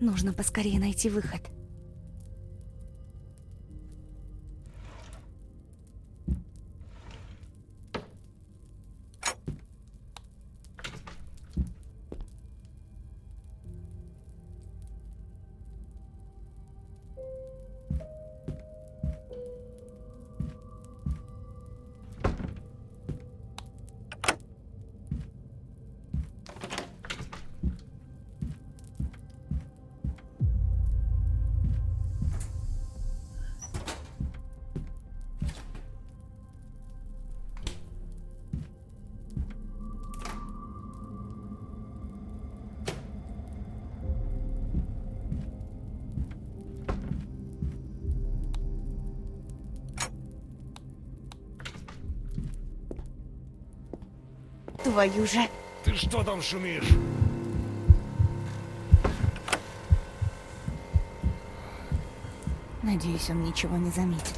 Нужно поскорее найти выход. Твою же... Ты что там шумишь? Надеюсь, он ничего не заметит.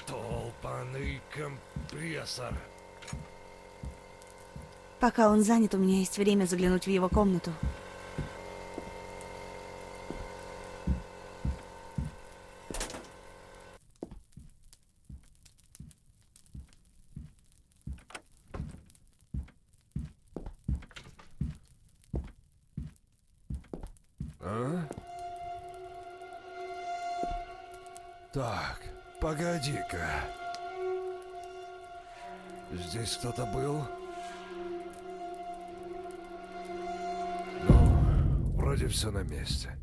Толпаный компрессор. Пока он занят, у меня есть время заглянуть в его комнату. А? Так, погоди-ка. Здесь кто-то был? Ну, вроде все на месте.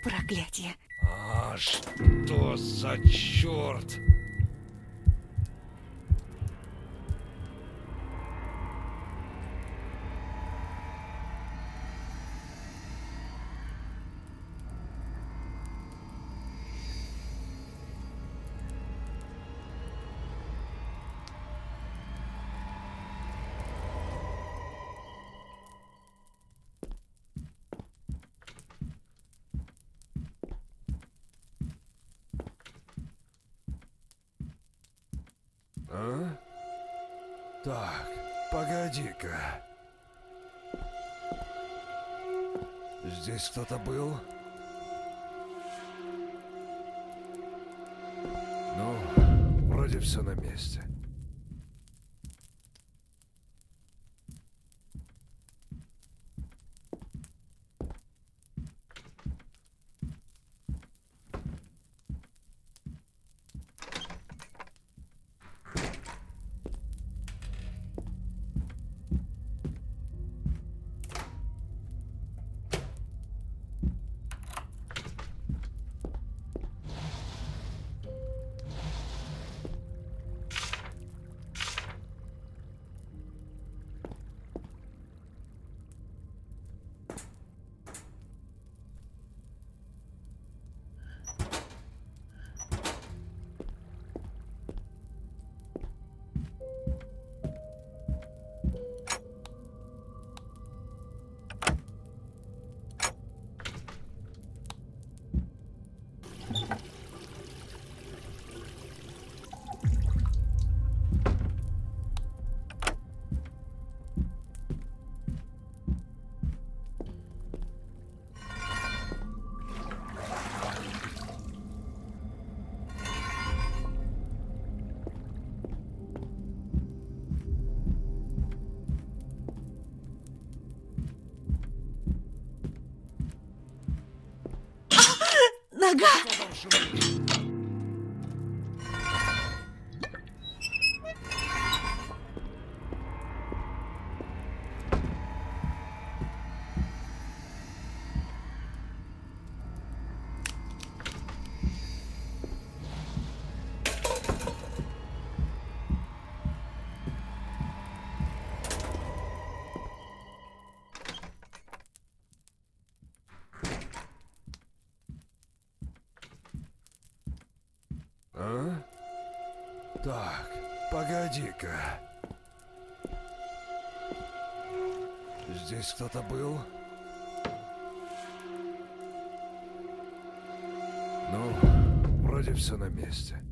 Проклятие. А что за черт? А? Так, погоди-ка. Здесь кто-то был? Ну, вроде все на месте. Нога! Что там шумит? А? Так, погоди-ка. Здесь кто-то был? Ну, вроде все на месте.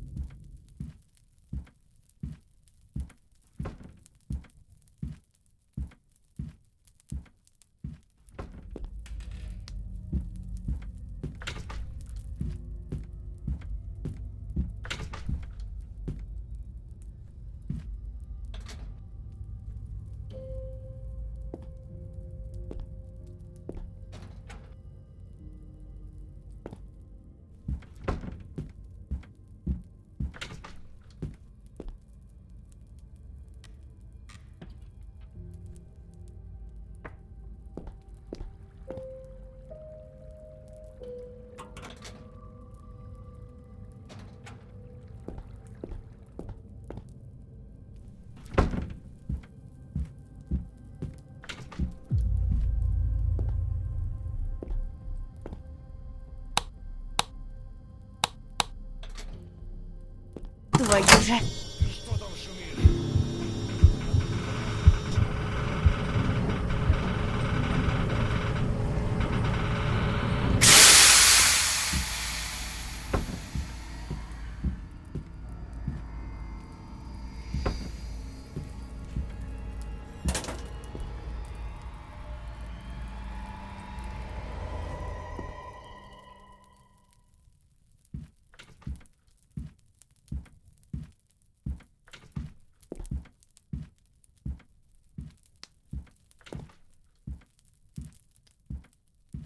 Твою же! Что там шумит?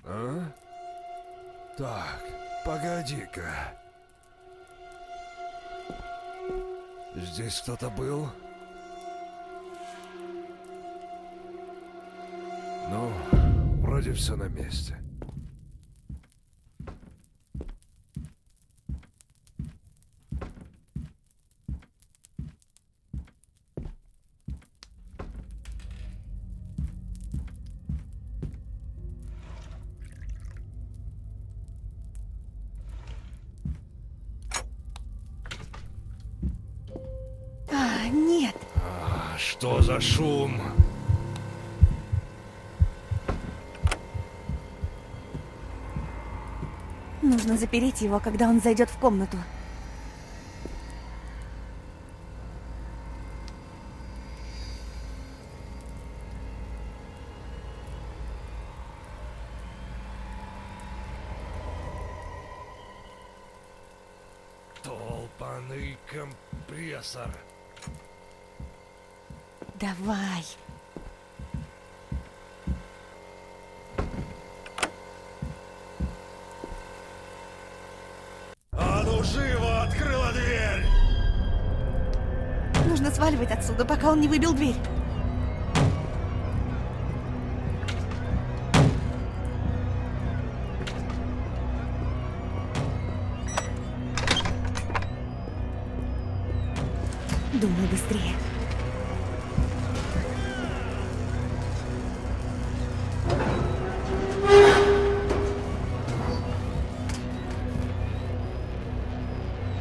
А? Так, погоди-ка. Здесь кто-то был? Ну, вроде все на месте. А, нет! А, что за шум? Нужно запереть его, когда он зайдет в комнату. Толпаный компрессор. Давай! А ну живо, открыла дверь! Нужно сваливать отсюда, пока он не выбил дверь. Думай быстрее.